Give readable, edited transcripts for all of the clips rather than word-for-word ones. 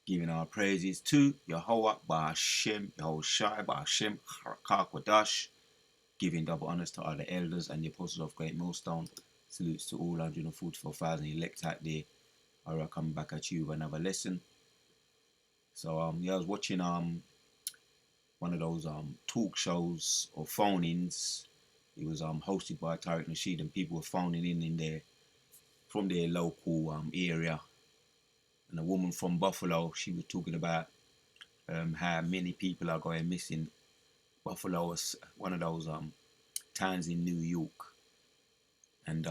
giving our praises to Yahweh Ba'Hashem, Yahushai Ba'Hashem, Harakah giving double honors to all the elders and the apostles of Great Millstone. Salutes to all 144,000 elect out there. I'll come back at you with another lesson. So yeah, I was watching one of those talk shows or phone-ins. It was hosted by Tariq Nasheed, and people were phoning in there from their local area. And a woman from Buffalo, she was talking about how many people are going missing. Buffalo is one of those towns in New York, and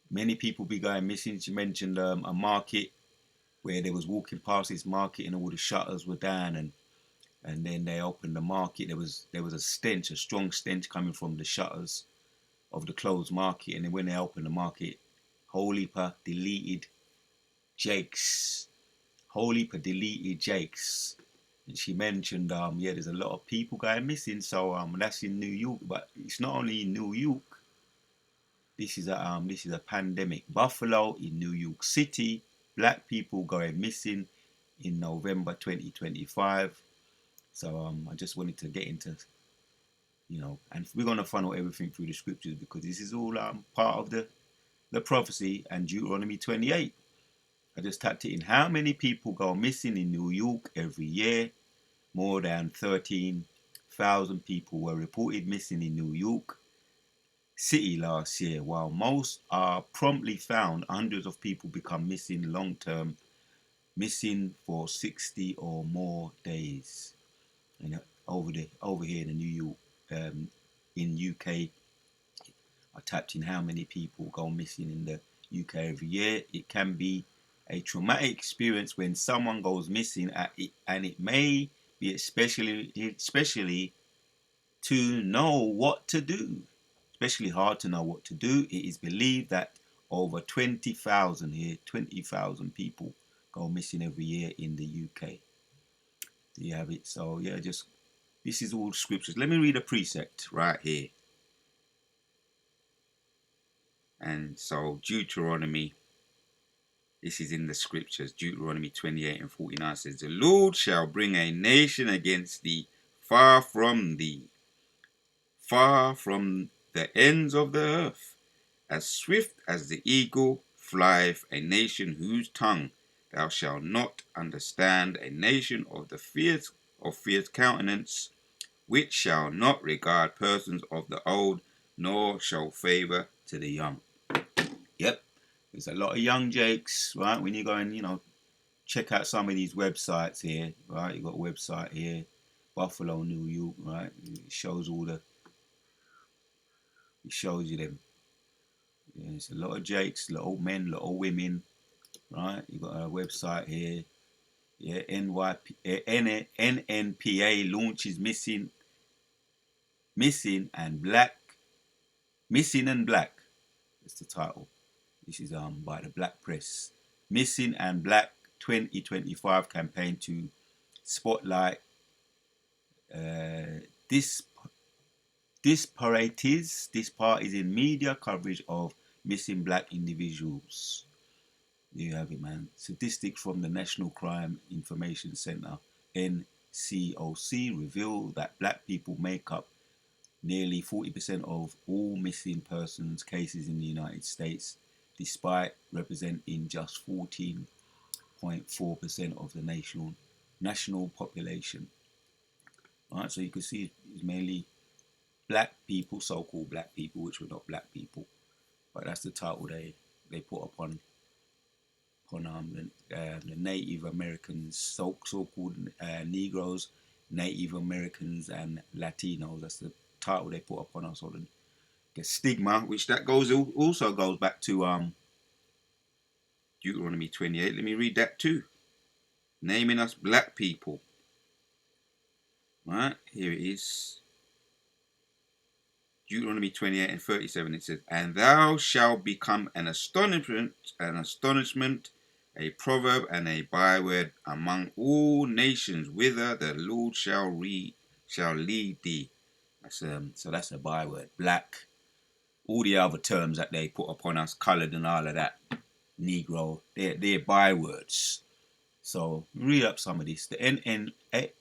many people be going missing. She mentioned a market where they was walking past this market and all the shutters were down, and then they opened the market. There was a stench, a strong stench coming from the shutters of the closed market, and then when they opened the market, whole heap of deleted Jakes. Whole heap of deleted Jakes. And she mentioned, yeah, there's a lot of people going missing. So that's in New York, but it's not only in New York. This is a pandemic. Buffalo in New York City, black people going missing in November 2025. So I just wanted to get into, and we're gonna funnel everything through the scriptures because this is all part of the prophecy and Deuteronomy 28. I just tapped it in. How many people go missing in New York every year? More than 13,000 people were reported missing in New York City last year. While most are promptly found, hundreds of people become missing long-term, missing for 60 or more days. And over here in New York, in UK, I tapped in how many people go missing in the UK every year. It can be a traumatic experience when someone goes missing, and it may be especially to know what to do. Especially hard to know what to do. It is believed that over 20,000 people go missing every year in the UK. Do you have it? So yeah, this is all scriptures. Let me read a precept right here. And so Deuteronomy, this is in the scriptures. Deuteronomy 28 and 49 says, the Lord shall bring a nation against thee far from the ends of the earth. As swift as the eagle flieth a nation whose tongue thou shalt not understand, a nation of fierce countenance, which shall not regard persons of the old, nor show favour to the young. Yep, there's a lot of young Jakes, right? When you go and, check out some of these websites here, right? You've got a website here, Buffalo, New York, right? It shows you them. Yeah, it's a lot of Jakes, little men, little women, right? You've got a website here. Yeah, NNPA launches Missing and Black. Missing and Black. That's the title. This is by the Black Press. Missing and Black 2025 campaign to spotlight disparities in media coverage of missing black individuals. There you have it, man. Statistics from the National Crime Information Center, NCOC, reveal that black people make up nearly 40% of all missing persons cases in the United States, despite representing just 14.4% of the national population. Right, so you can see it's mainly black people, so-called black people, which were not black people, but that's the title they put upon the Native Americans, so-called Negroes, Native Americans, and Latinos. That's the title they put upon us, or the stigma, which that also goes back to Deuteronomy 28. Let me read that too. Naming us black people. Right, here it is. Deuteronomy 28 and 37, it says, and thou shalt become an astonishment, a proverb and a byword among all nations, whither the Lord shall lead thee. So that's a byword. Black, all the other terms that they put upon us, coloured and all of that, Negro, they're bywords. So read up some of this. The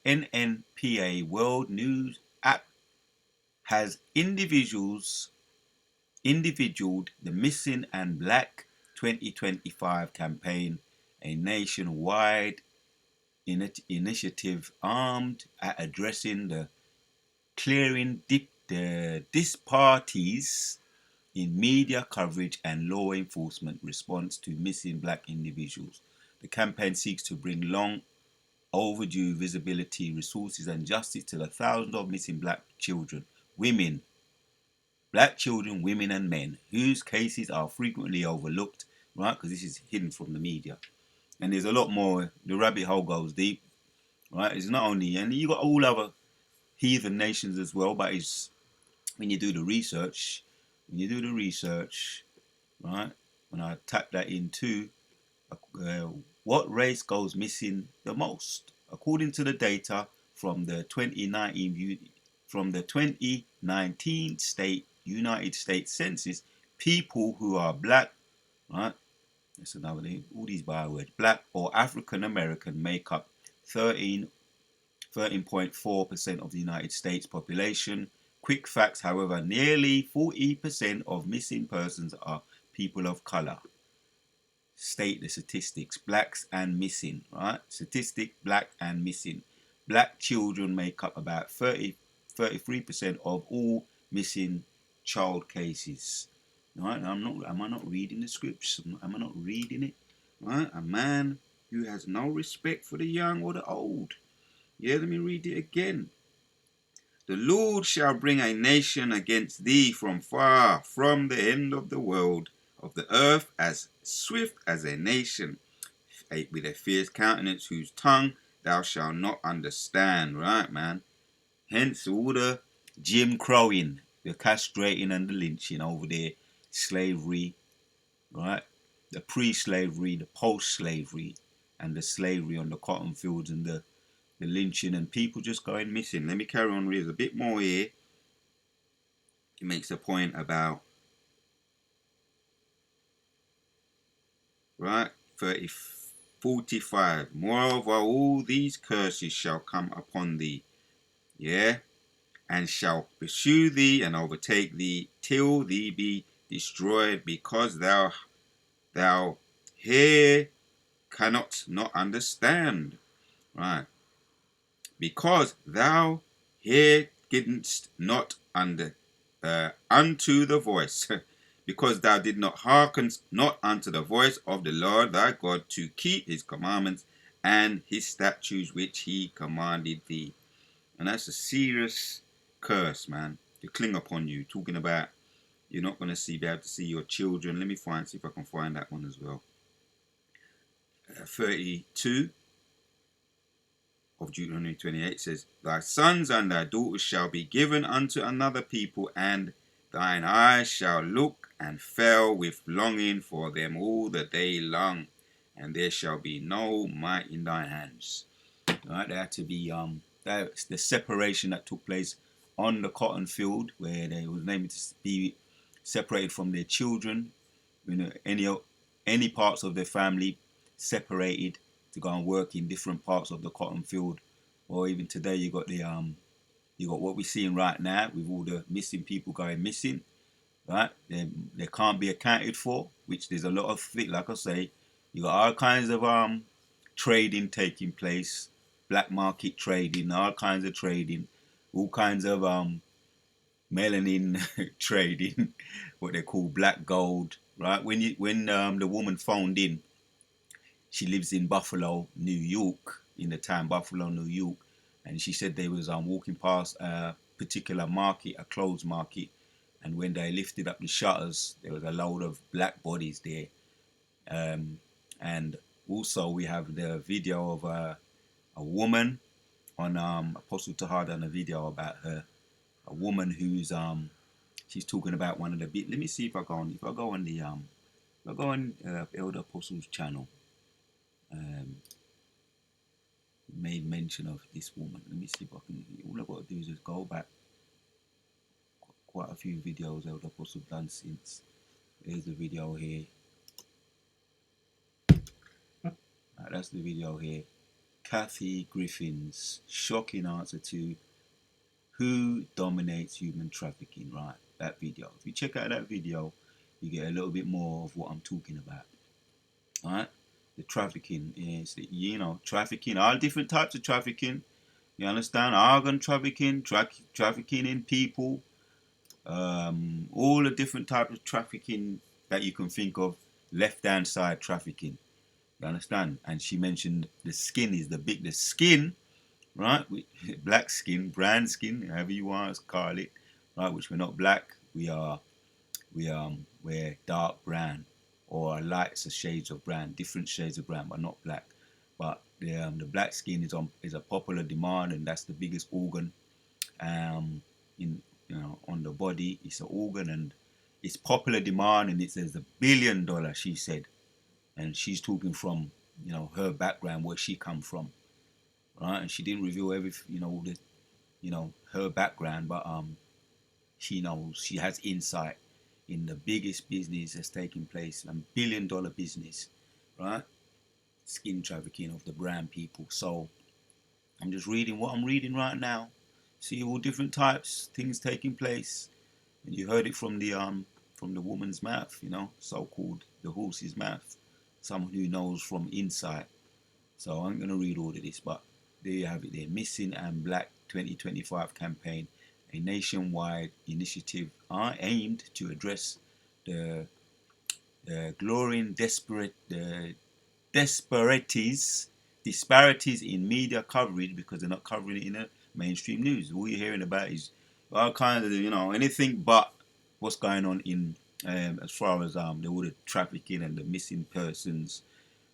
NNPA World News app has individualed the Missing and Black 2025 campaign, a nationwide initiative aimed at addressing the clearing the disparities in media coverage and law enforcement response to missing black individuals. The campaign seeks to bring long overdue visibility, resources, and justice to the thousands of missing black children, women, women, and men whose cases are frequently overlooked, right? Because this is hidden from the media. And there's a lot more. The rabbit hole goes deep, right? It's not only, and you got all other heathen nations as well, but it's when you do the research, right? When I tap that into what race goes missing the most, according to the data from the 2019 United States Census, people who are black, right? That's another thing. All these bywords. Black or African American make up 13.4% of the United States population. Quick facts, however, nearly 40% of missing persons are people of color. State the statistics. Blacks and missing, right? Statistic, black and missing. Black children make up about 33% of all missing child cases. Right? Am I not reading the scripts? Am I not reading it? Right? A man who has no respect for the young or the old. Yeah, let me read it again. The Lord shall bring a nation against thee from far, from the end of the world, of the earth, as swift as a nation, with a fierce countenance, whose tongue thou shalt not understand. Right, man? Hence all the Jim Crowing, the castrating and the lynching over there, slavery, right? The pre-slavery, the post-slavery, and the slavery on the cotton fields and the lynching and people just going missing. Let me carry on. There's a bit more here. It makes a point about, right, 45. Moreover, all these curses shall come upon thee, yeah, and shall pursue thee and overtake thee till thee be destroyed, because thou here cannot not understand, right? Because thou here didst not unto the voice, because thou did not hearken not unto the voice of the Lord thy God, to keep his commandments and his statutes which he commanded thee. And that's a serious curse, man, to cling upon you. Talking about you're not going to be able to see your children. Let me see if I can find that one as well. 32 of Deuteronomy 28 says, thy sons and thy daughters shall be given unto another people, and thine eyes shall look and fail with longing for them all the day long, and there shall be no might in thy hands. Right, there had to be that's the separation that took place on the cotton field, where they was named to be separated from their children. You know, any parts of their family separated to go and work in different parts of the cotton field. Or even today, you got what we're seeing right now with all the missing people going missing. Right, they can't be accounted for, which there's a lot of things. Like I say, you got all kinds of trading taking place, black market trading, all kinds of trading, all kinds of melanin trading, what they call black gold. Right, when the woman phoned in, she lives in Buffalo, New York, in the town Buffalo, New York, and she said they was walking past a particular market, a clothes market, and when they lifted up the shutters, there was a load of black bodies there. And also we have the video of a woman on Apostle Tahar done a video about her, a woman who's she's talking about one of the let me see if I go on Elder Apostle's channel. Made mention of this woman. Let me see if I can. All I've got to do is just go back quite a few videos Elder Apostle done since. There's the video here. that's the video here. Kathy Griffin's shocking answer to who dominates human trafficking, right? That video. If you check out that video, you get a little bit more of what I'm talking about. Right? The trafficking is, trafficking, all different types of trafficking. You understand? Organ trafficking, trafficking in people, all the different types of trafficking that you can think of. Left-hand side trafficking. You understand? And she mentioned the skin is the skin, right? Black skin, brown skin, however you want to call it, right? Which we're not black. We're dark brown or light shades of brown, different shades of brown, but not black. But the black skin is a popular demand, and that's the biggest organ on the body. It's an organ, and it's popular demand, and it says $1 billion. She said, and she's talking from her background, where she come from, right? And she didn't reveal her background, but she knows, she has insight in the biggest business that's taking place, $1 billion business, right? Skin trafficking of the brown people. So I'm just reading what I'm reading right now. See all different types, things taking place, and you heard it from the woman's mouth, so-called the horse's mouth, someone who knows from inside. So I'm gonna read all of this, but there you have it. There, Missing and Black 2025 campaign, a nationwide initiative aimed to address the glaring disparities in media coverage, because they're not covering it in the mainstream news. All you're hearing about is all kinds of anything but what's going on in as far as all the trafficking and the missing persons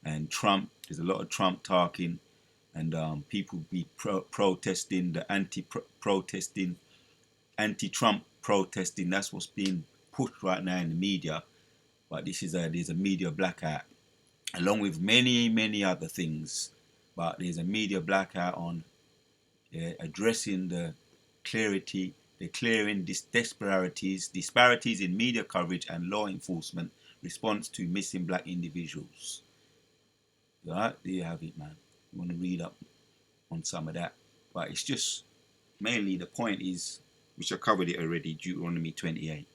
and Trump. There's a lot of Trump talking, and people be protesting, the anti-Trump protesting. That's what's being pushed right now in the media. But there's a media blackout, along with many other things. But there's a media blackout on addressing the clearing disparities in media coverage and law enforcement response to missing black individuals. Right, there you have it, man. You want to read up on some of that, but it's just mainly the point is, which I covered it already, Deuteronomy 28,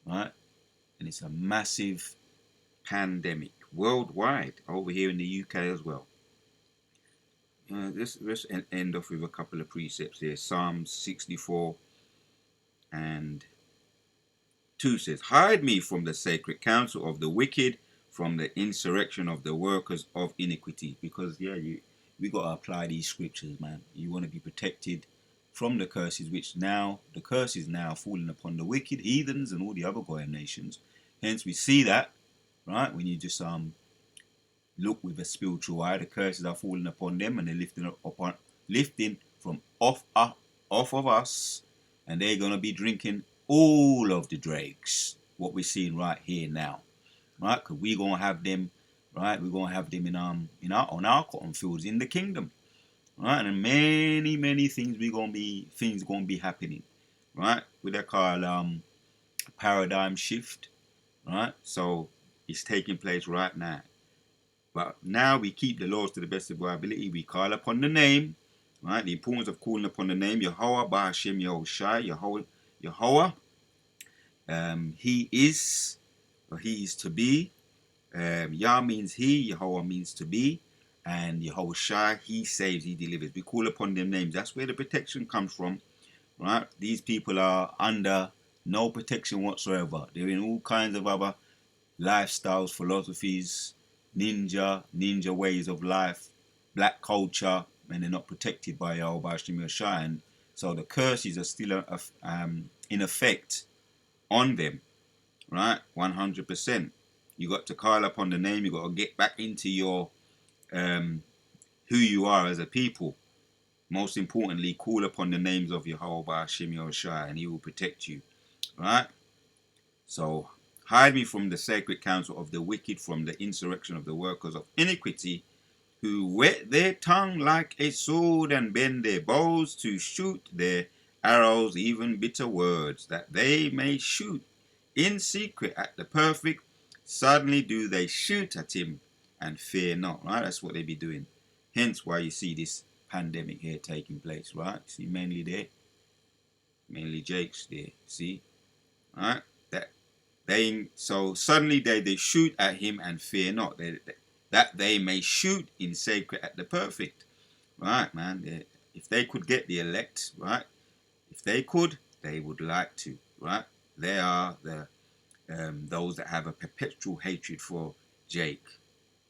right? And it's a massive pandemic worldwide, over here in the UK as well. Let's end off with a couple of precepts here. Psalms 64 and 2 says, "Hide me from the sacred counsel of the wicked, from the insurrection of the workers of iniquity." Because we got to apply these scriptures, man. You want to be protected from the curses, the curse is now falling upon the wicked, heathens, and all the other goyim nations. Hence we see that, right, when you just look with a spiritual eye, the curses are falling upon them, and they're lifting from off of us, and they're going to be drinking all of the dregs, what we're seeing right here now, right? Because we're going to have them, right? We're going to have them on our cotton fields in the kingdom, right? And many things going to be happening, right? With that called paradigm shift, right? So it's taking place right now. But now we keep the laws to the best of our ability. We call upon the name, right? The importance of calling upon the name Yahweh, Bahashem, Yahushai, Yahweh. He is, or he is to be. Yah means he, Yahweh means to be, and Yahushai, he saves, he delivers. We call upon them names. That's where the protection comes from, right? These people are under no protection whatsoever. They're in all kinds of other lifestyles, philosophies, ninja ways of life, black culture, and they're not protected by Yahweh Shai. And so the curses are still in effect on them, right? 100%. You got to call upon the name. You got to get back into your who you are as a people. Most importantly, call upon the names of Yahweh Hashem Yahushai, and he will protect you, right? So hide me from the sacred counsel of the wicked, from the insurrection of the workers of iniquity, who whet their tongue like a sword and bend their bows to shoot their arrows, even bitter words, that they may shoot in secret at the perfect. Suddenly do they shoot at him, and fear not, right? That's what they be doing. Hence why you see this pandemic here taking place, right? See, mainly Jake's there, see, right? So suddenly they shoot at him and fear not, that they may shoot in sacred at the perfect, right, man? If they could get the elect, right? If they could, they would like to, right? They are those that have a perpetual hatred for Jake,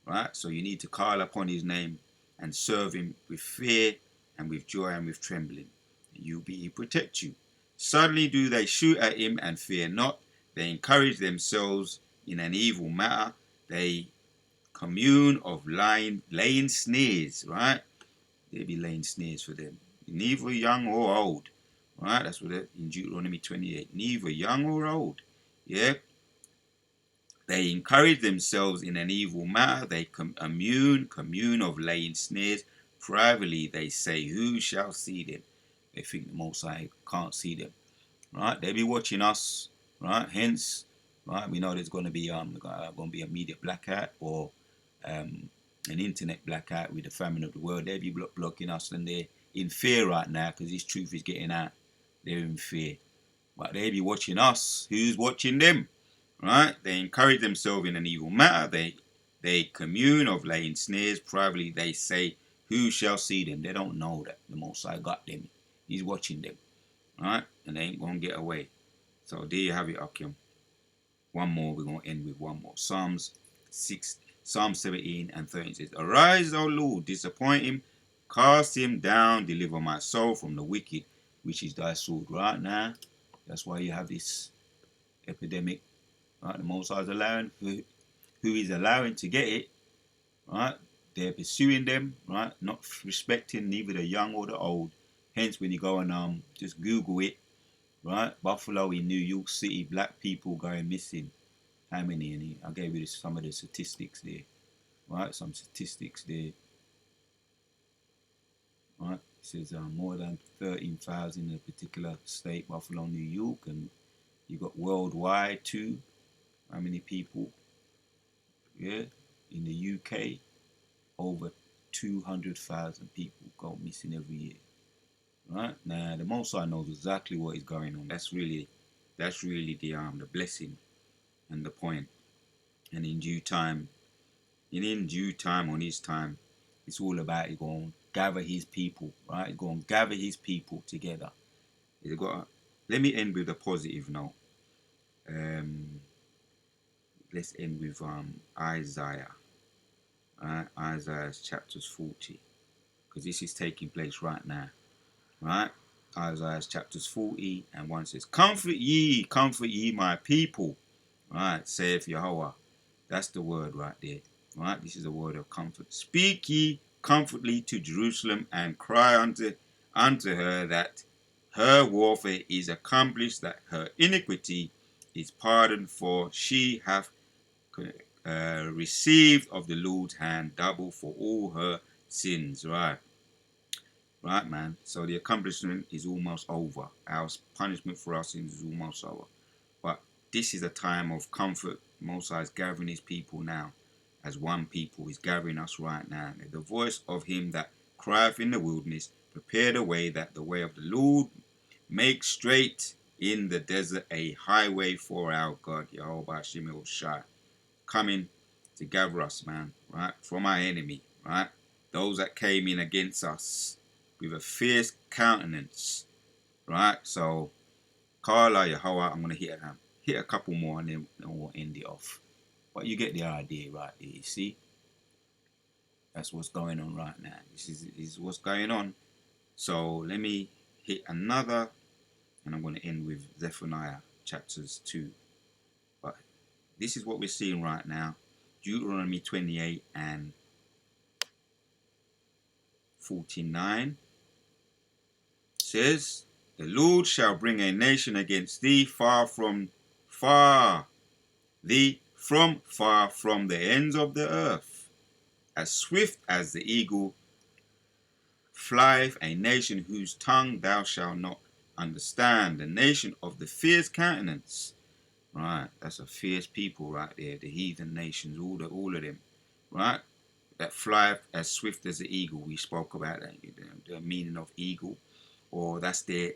right? So you need to call upon his name and serve him with fear and with joy and with trembling. He protect you. Suddenly do they shoot at him and fear not. They encourage themselves in an evil matter. They commune of laying snares, right? They be laying snares for them. Neither young or old, right? That's what in Deuteronomy 28. Neither young or old, yeah. They encourage themselves in an evil matter. They commune of laying snares. Privately they say, who shall see them? They think the Most High can't see them, right? They be watching us, right? Hence, right? We know there's going to be a media blackout or an internet blackout with the famine of the world. They be blocking us, and they're in fear right now because this truth is getting out. They're in fear, but they be watching us. Who's watching them? Right? They encourage themselves in an evil matter. They commune of laying snares. Privately they say, who shall see them? They don't know that the Most High got them. He's watching them. Right? And they ain't going to get away. So there you have it, Akim. One more. We're going to end with one more. Psalm 17 and 13 says, arise, O Lord, disappoint him. Cast him down. Deliver my soul from the wicked, which is thy sword. Right now, that's why you have this epidemic. Right, the Most High is allowing who is allowing to get it, right? They're pursuing them, right? Not respecting neither the young or the old. Hence, when you go and just Google it, right? Buffalo in New York City, black people going missing. How many? I gave you some of the statistics there, right? Some statistics there, right? It says more than 13,000 in a particular state, Buffalo, New York, and you got worldwide too. How many people? Yeah, in the UK, over 200,000 people go missing every year. Right now, the Most High knows exactly what is going on. That's really the blessing and the point. And in due time, on His time, it's all about He's going to gather His people. Right, He's going to gather His people together. Let me end with a positive note. Let's end with Isaiah. Isaiah chapters 40, because this is taking place right now, right? Isaiah chapters 40 and 1 says, comfort ye, my people, right? Saith Yahweh. That's the word right there, right? This is a word of comfort. Speak ye comfortably to Jerusalem, and cry unto her that her warfare is accomplished, that her iniquity is pardoned, for she hath received of the Lord's hand double for all her sins. Right, man. So the accomplishment is almost over. Our punishment for our sins is almost over. But this is a time of comfort. Most High is gathering His people now, as one people. He's gathering us right now. The voice of him that crieth in the wilderness, prepare the way, that the way of the Lord make straight in the desert a highway for our God. Yehovah Hashem Shai, coming to gather us, man, right, from our enemy, right, those that came in against us with a fierce countenance, right. So, Kala Yahweh, I'm gonna hit a couple more, and then we'll end it off. But you get the idea, right there. You see, that's what's going on right now. This is what's going on. So let me hit another, and I'm gonna end with Zephaniah chapters 2. But this is what we're seeing right now. Deuteronomy 28 and 49 says, the Lord shall bring a nation against thee far from the ends of the earth, as swift as the eagle flieth, a nation whose tongue thou shalt not understand, the nation of the fierce countenance. Right, that's a fierce people right there, the heathen nations, all of them. Right, that flieth as swift as the eagle. We spoke about that, the meaning of eagle, or that's their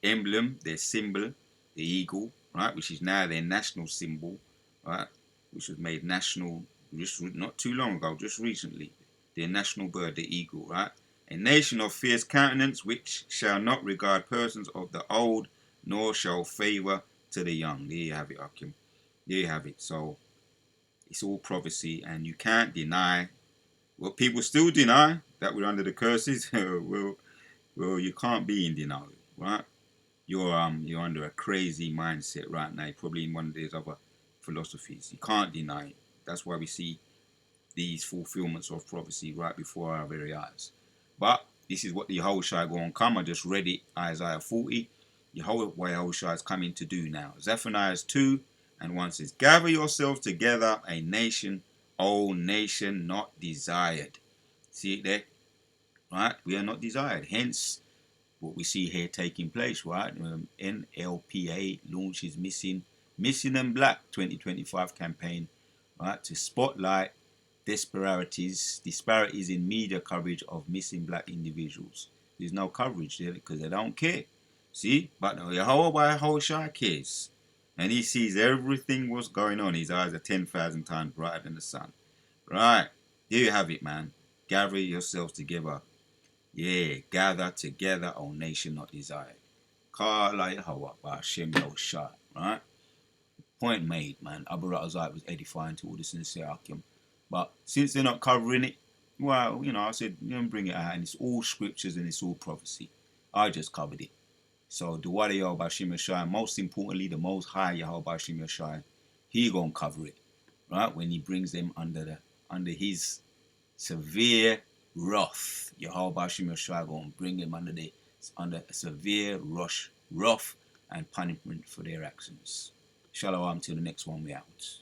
emblem, their symbol, the eagle, right, which is now their national symbol, right, which was made national just not too long ago, just recently. Their national bird, the eagle, right? A nation of fierce countenance, which shall not regard persons of the old, nor shall favour to the young. There you have it, Akim. There you have it. So it's all prophecy, and you can't deny. Well, people still deny that we're under the curses. well, you can't be in denial, right? You're under a crazy mindset right now, probably in one of these other philosophies. You can't deny it. That's why we see these fulfillments of prophecy right before our very eyes. But this is what the Yahushua going to come. I just read it, Isaiah 40. What Yahushua is coming to do now. Zephaniah 2 and 1 says, gather yourselves together, a nation, O nation not desired. See it there? Right? We are not desired. Hence, what we see here taking place, right? NLPA launches Missing and Black 2025 campaign, right, to spotlight disparities in media coverage of missing black individuals. There's no coverage there because they don't care. See? But Yahushua cares. And he sees everything what's going on. His eyes are 10,000 times brighter than the sun. Right. There you have it, man. Gather yourselves together. Yeah, gather together, O nation not desired. Kala Yahweh Ba'Shem Yahushua. Right? Point made, man. Abu Razak was edifying to all the sincere Akim. But since they're not covering it, well, I said, bring it out. And it's all scriptures and it's all prophecy. I just covered it. So, the Wadi Yahweh Ba'Shem Yahushua, most importantly, the Most High Yahweh Ba'Shem Yahushua, he gonna cover it. Right? When he brings them under his severe wrath. Yahweh Ba'Shem Yahushua gonna bring them under severe wrath and punishment for their actions. Shalom till the next one we out.